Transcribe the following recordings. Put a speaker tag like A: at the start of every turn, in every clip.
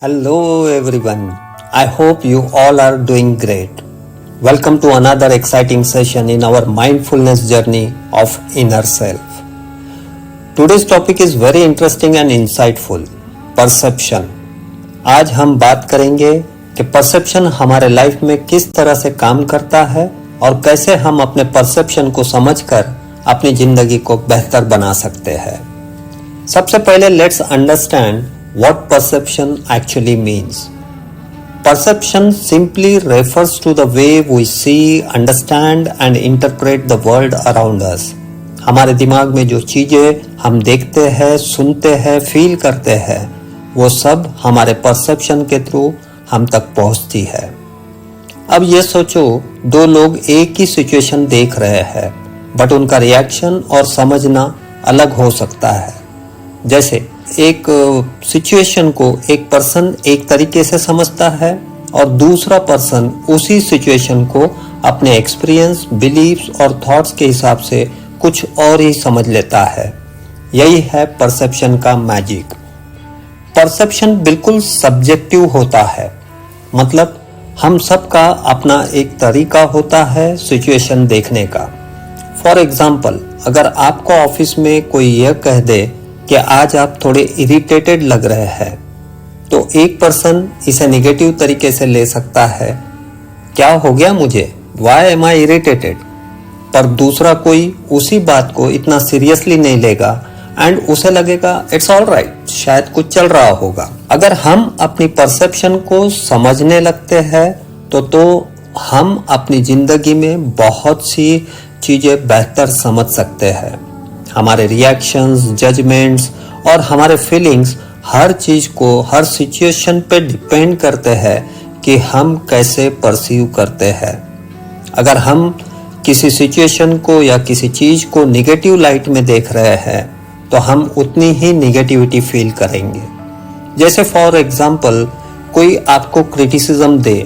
A: Hello everyone. I hope you all are doing great. Welcome to another exciting session in our mindfulness journey of inner self. Today's topic is very interesting and insightful. Perception. आज हम बात करेंगे कि perception हमारे life में किस तरह से काम करता है और कैसे हम अपने परसेप्शन को समझकर अपनी जिंदगी को बेहतर बना सकते हैं। सबसे पहले let's understand what perception actually means. Perception simply refers to the way we see, understand and interpret the world around us. हमारे दिमाग में जो चीजें हम देखते हैं, सुनते हैं, फील करते हैं, वो सब हमारे परसेप्शन के थ्रू हम तक पहुंचती है। अब ये सोचो, दो लोग एक ही सिचुएशन देख रहे हैं, बट उनका रिएक्शन और समझना अलग हो सकता है। जैसे एक सिचुएशन को एक पर्सन एक तरीके से समझता है और दूसरा पर्सन उसी सिचुएशन को अपने एक्सपीरियंस, बिलीव्स और थॉट्स के हिसाब से कुछ और ही समझ लेता है। यही है परसेप्शन का मैजिक। परसेप्शन बिल्कुल सब्जेक्टिव होता है, मतलब हम सबका अपना एक तरीका होता है सिचुएशन देखने का। फॉर एग्जाम्पल, अगर आपको ऑफिस में कोई यह कह दे कि आज आप थोड़े इरिटेटेड लग रहे हैं, तो एक पर्सन इसे नेगेटिव तरीके से ले सकता है, क्या हो गया मुझे, वाई एम आई इरिटेटेड। पर दूसरा कोई उसी बात को इतना सीरियसली नहीं लेगा एंड उसे लगेगा इट्स ऑल राइट, शायद कुछ चल रहा होगा। अगर हम अपनी परसेप्शन को समझने लगते हैं तो हम अपनी जिंदगी में बहुत सी चीजें बेहतर समझ सकते हैं। हमारे रिएक्शंस, जजमेंट्स और हमारे फीलिंग्स हर चीज को, हर सिचुएशन पे डिपेंड करते हैं कि हम कैसे परसीव करते हैं। अगर हम किसी सिचुएशन को या किसी चीज को नेगेटिव लाइट में देख रहे हैं तो हम उतनी ही नेगेटिविटी फील करेंगे। जैसे फॉर एग्जाम्पल, कोई आपको क्रिटिसिज्म दे,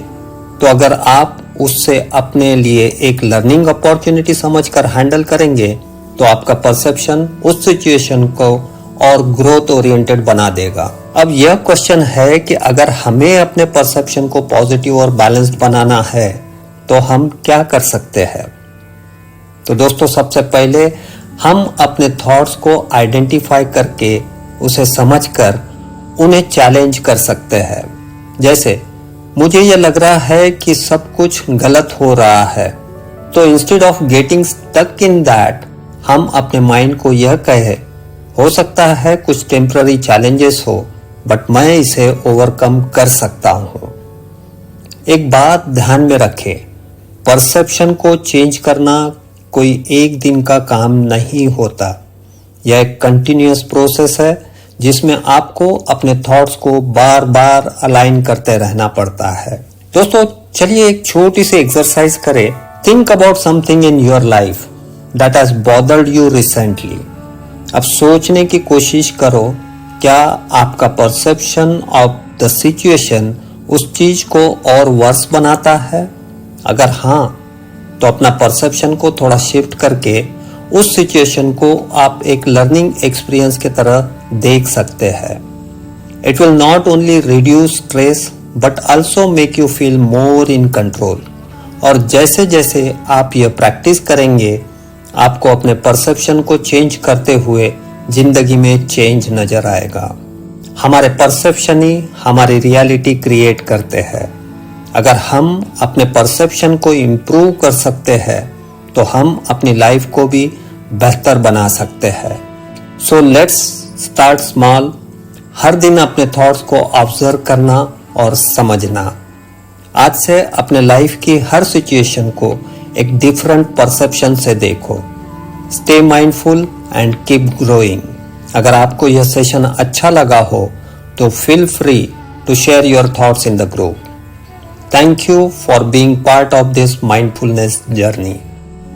A: तो अगर आप उससे अपने लिए एक लर्निंग अपॉर्चुनिटी समझकर हैंडल करेंगे तो आपका परसेप्शन उस सिचुएशन को और ग्रोथ ओरिएंटेड बना देगा। अब यह क्वेश्चन है कि अगर हमें अपने परसेप्शन को पॉजिटिव और बैलेंस्ड बनाना है तो हम क्या कर सकते हैं। तो दोस्तों, सबसे पहले हम अपने थॉट्स को आइडेंटिफाई करके उसे समझकर उन्हें चैलेंज कर सकते हैं। जैसे मुझे यह लग रहा है कि सब कुछ गलत हो रहा है, तो instead of getting stuck in that, हम अपने माइंड को यह कहे, हो सकता है कुछ टेम्पररी चैलेंजेस हो, बट मैं इसे ओवरकम कर सकता हूं। एक बात ध्यान में रखें, परसेप्शन को चेंज करना कोई एक दिन का काम नहीं होता। यह एक कंटिन्यूअस प्रोसेस है जिसमें आपको अपने थॉट्स को बार बार अलाइन करते रहना पड़ता है। दोस्तों, चलिए एक छोटी सी एक्सरसाइज करें। Think about something in your life that has bothered you recently. अब सोचने की कोशिश करो, क्या आपका परसेप्शन ऑफ द सिचुएशन उस चीज को और वर्स बनाता है? अगर हाँ, तो अपना परसेप्शन को थोड़ा शिफ्ट करके उस सिचुएशन को आप एक लर्निंग एक्सपीरियंस की तरह देख सकते हैं। It will not only reduce stress but also make you feel more in control. और जैसे जैसे आप यह प्रैक्टिस करेंगे, आपको अपने परसेप्शन को चेंज करते हुए जिंदगी में चेंज नजर आएगा। हमारे परसेप्शन ही हमारी रियलिटी क्रिएट करते हैं। अगर हम अपने परसेप्शन को इम्प्रूव कर सकते हैं तो हम अपनी लाइफ को भी बेहतर बना सकते हैं। So let's start small. हर दिन अपने थॉट्स को ऑब्जर्व करना और समझना। आज से अपने लाइफ की हर सिचुएशन को एक डिफरेंट परसेप्शन से देखो। Stay mindful and keep growing. अगर आपको यह सेशन अच्छा लगा हो तो feel free to share your thoughts in the group. Thank you for being part of this mindfulness journey.